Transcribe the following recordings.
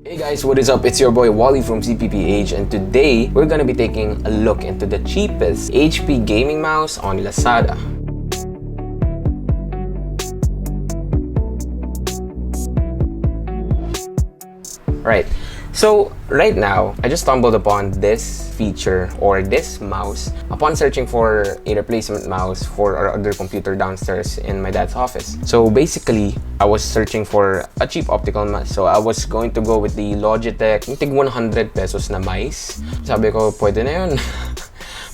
Hey guys, what is up? It's your boy Wally from cpsvJ, and today we're gonna be taking a look into the cheapest HP gaming mouse on Lazada. Right, so right now I just stumbled upon this feature or this mouse upon searching for a replacement mouse for our other computer downstairs in my dad's office. So basically, I was searching for a cheap optical mouse. So I was going to go with the Logitech tig 100 pesos na mice. Sabi ko, pwede na yun.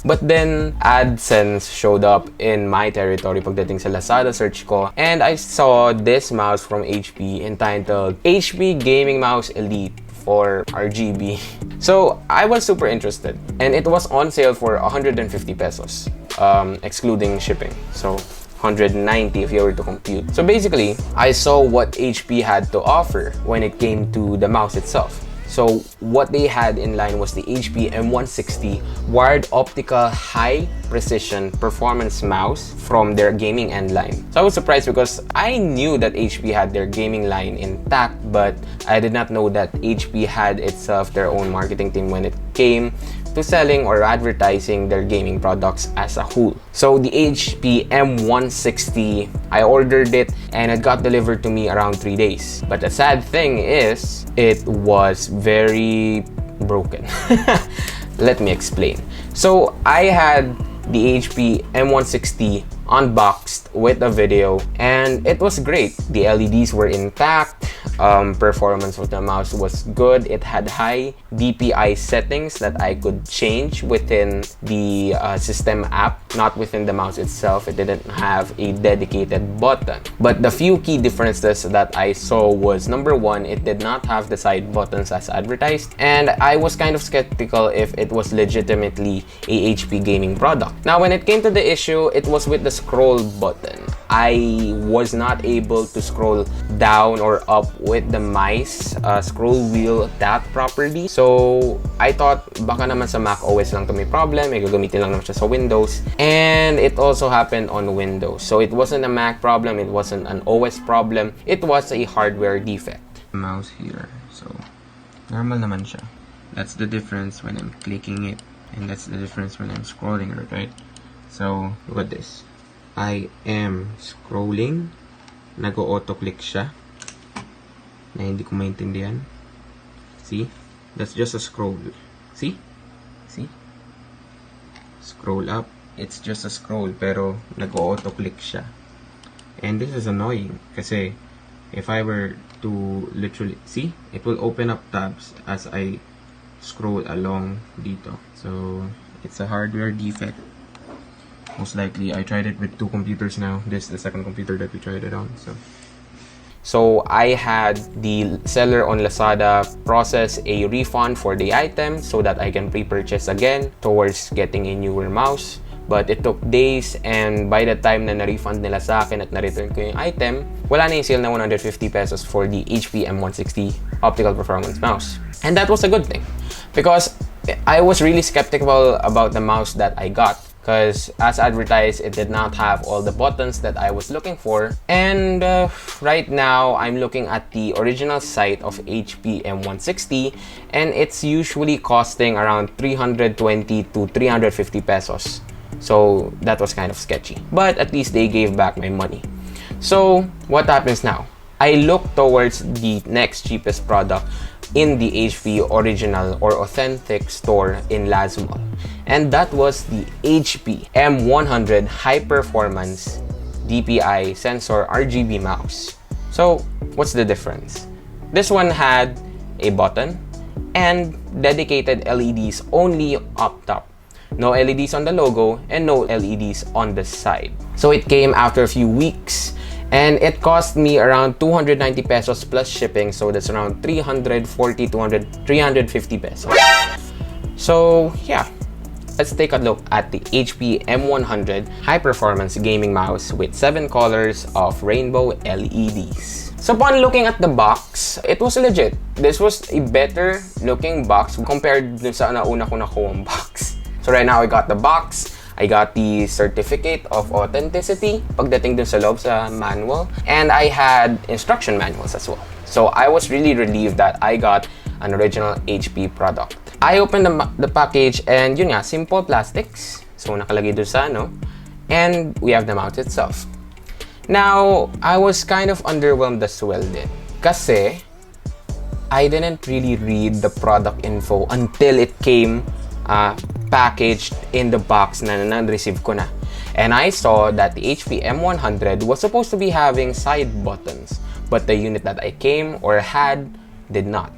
But then, AdSense showed up in my territory pagdating sa Lazada search ko, and I saw this mouse from HP entitled HP Gaming Mouse Elite for RGB. So I was super interested, and it was on sale for 150 pesos, excluding shipping. So 190 if you were to compute. So basically, I saw what HP had to offer when it came to the mouse itself. So what they had in line was the HP M160 wired optical high precision performance mouse from their gaming end line. So I was surprised because I knew that HP had their gaming line intact, but I did not know that HP had itself their own marketing team when it came to selling or advertising their gaming products as a whole. So the HP M160, I ordered it and it got delivered to me around 3 days. But the sad thing is, it was very broken. Let me explain. So I had the HP M160 unboxed with a video, and it was great. The LEDs were intact. Performance of the mouse was good. It had high DPI settings that I could change within the system app, not within the mouse itself. It didn't have a dedicated button. But the few key differences that I saw was, number one, it did not have the side buttons as advertised, and I was kind of skeptical if it was legitimately a HP gaming product. Now, when it came to the issue, it was with the scroll button. I was not able to scroll down or up with the mice scroll wheel that properly. So I thought baka naman sa Mac OS lang to may problem, may gagamitin lang naman siya sa Windows. And it also happened on Windows. So it wasn't a Mac problem, it wasn't an OS problem, it was a hardware defect. Mouse here, so normal naman siya. That's the difference when I'm clicking it, and that's the difference when I'm scrolling it, right? So look at this. I am scrolling, nag-auto-click siya na hindi ko maintindihan. See? That's just a scroll. See? See? Scroll up. It's just a scroll, pero nag-auto-click siya. And this is annoying kasi if I were to literally, see? It will open up tabs as I scroll along dito. So, it's a hardware defect. Most likely, I tried it with 2 computers now. This is the second computer that we tried it on. So I had the seller on Lazada process a refund for the item so that I can pre-purchase again towards getting a newer mouse. But it took days, and by the time na na-refund nila sa akin at na-return ko yung item, wala na yung sale na 150 pesos for the HP M160 optical performance mouse. And that was a good thing because I was really skeptical about the mouse that I got. Because as advertised, it did not have all the buttons that I was looking for. And right now, I'm looking at the original site of HP M160, and it's usually costing around 320 to 350 pesos. So that was kind of sketchy. But at least they gave back my money. So what happens now? I look towards the next cheapest product in the HP original or authentic store in Lazada. And that was the HP M100 high performance DPI sensor RGB mouse. So what's the difference? This one had a button and dedicated LEDs only up top. No LEDs on the logo and no LEDs on the side. So it came after a few weeks, and it cost me around 290 pesos plus shipping. So that's around 340, 350 pesos. So yeah, let's take a look at the HP M100 high performance gaming mouse with 7 colors of rainbow LEDs. So upon looking at the box, it was legit. This was a better looking box compared dun sa nauna ko nakuha box. So right now I got the box. I got the certificate of authenticity pagdating dun sa loob sa manual, and I had instruction manuals as well. So I was really relieved that I got an original HP product. I opened the package and yun nga, simple plastics. So nakalagay doon sa ano. And we have the mouse itself. Now, I was kind of underwhelmed as well din. Kasi, I didn't really read the product info until it came packaged in the box na na-receive ko na. And I saw that the HP M100 was supposed to be having side buttons, but the unit that I came or had did not.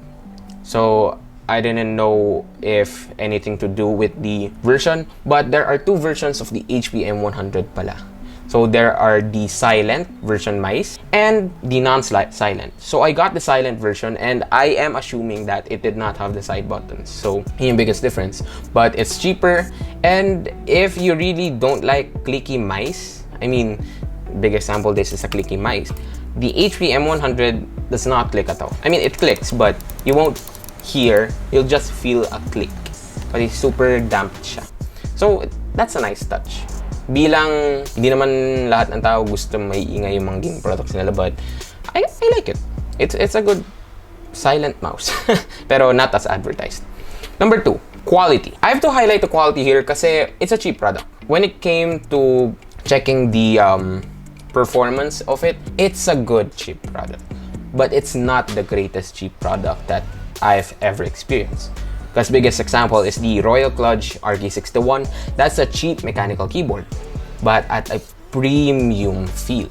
So, I didn't know if anything to do with the version, but there are two versions of the HP M100 pala. So there are the silent version mice and the non-silent. So I got the silent version and I am assuming that it did not have the side buttons. So yun yung biggest difference. But it's cheaper, and if you really don't like clicky mice, I mean, big example, this is a clicky mice. The HP M100 does not click at all. I mean, it clicks, but you won't hear, you'll just feel a click. But it's super damped siya. So that's a nice touch. Bilang hindi naman lahat ng tao gusto may ingay yung mga game products nila, but I like it. It's a good silent mouse. Pero not as advertised. Number 2, quality. I have to highlight the quality here kasi it's a cheap product. When it came to checking the performance of it, it's a good cheap product. But it's not the greatest cheap product that I've ever experienced. Because biggest example is the Royale Kludge RK61. That's a cheap mechanical keyboard, but at a premium feel.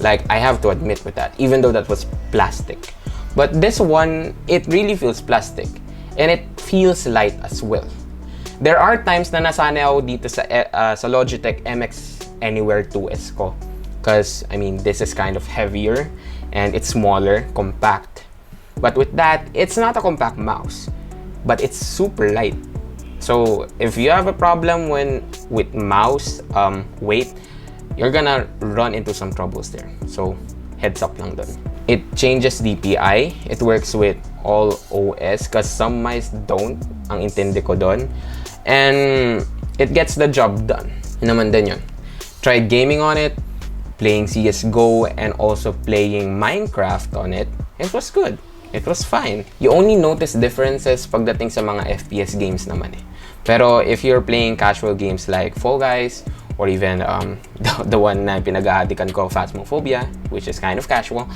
Like, I have to admit with that, even though that was plastic. But this one, it really feels plastic, and it feels light as well. There are times na nasanay ako dito sa Logitech MX Anywhere 2S ko. Because, I mean, this is kind of heavier, and it's smaller, compact. But with that, it's not a compact mouse, but it's super light. So if you have a problem with mouse weight, you're gonna run into some troubles there. So heads up lang dun. It changes DPI. It works with all OS because some mice don't, ang intindi ko dun. And it gets the job done. Naman din yun. Tried gaming on it, playing CSGO, and also playing Minecraft on it. It was good. It was fine. You only notice differences pagdating sa mga FPS games naman eh. Pero if you're playing casual games like Fall Guys, or even the one na pinag-ahatikan ko, Phasmophobia, which is kind of casual,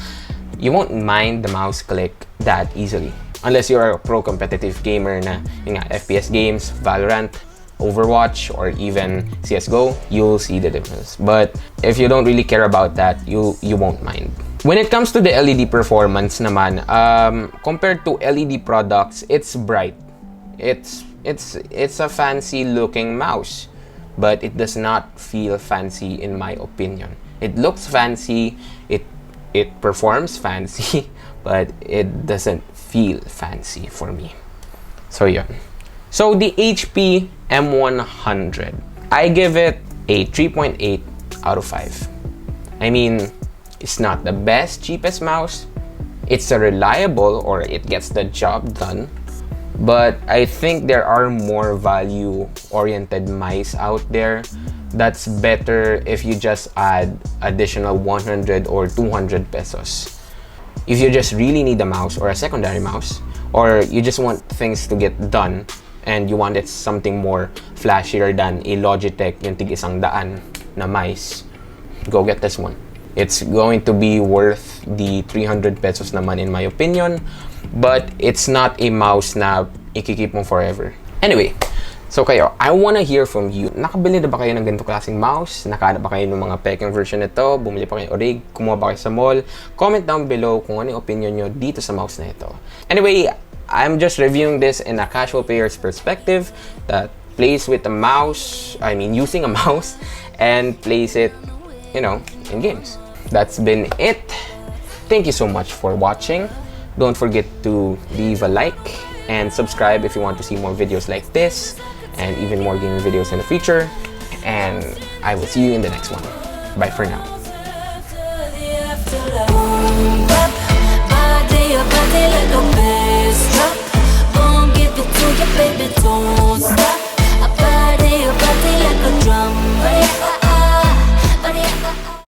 you won't mind the mouse click that easily. Unless you're a pro competitive gamer na yung FPS games, Valorant, Overwatch, or even CSGO, you'll see the difference. But if you don't really care about that, you won't mind. When it comes to the LED performance naman, compared to LED products, it's bright. It's a fancy looking mouse, but it does not feel fancy in my opinion. It looks fancy, it performs fancy, but it doesn't feel fancy for me. So yun. So the HP M100, I give it a 3.8 out of 5. I mean, it's not the best, cheapest mouse. It's a reliable, or it gets the job done. But I think there are more value-oriented mice out there that's better if you just add additional 100 or 200 pesos. If you just really need a mouse or a secondary mouse, or you just want things to get done, and you wanted something more flashier than a Logitech yung tig-100 na mice, go get this one. It's going to be worth the 300 pesos naman in my opinion, but it's not a mouse na ikikip mo forever. Anyway, so kayo, I wanna hear from you. Nakabili na ba kayo ng ganito klaseng mouse? Nakahanap ba kayo ng mga pekeng version nito? Bumili pa kayo orig? Kumuha ba kayo sa mall? Comment down below kung ano yung opinion nyo dito sa mouse na ito. Anyway, I'm just reviewing this in a casual player's perspective that plays with a mouse, using a mouse, and plays it, in games. That's been it. Thank you so much for watching. Don't forget to leave a like and subscribe if you want to see more videos like this and even more gaming videos in the future. And I will see you in the next one. Bye for now.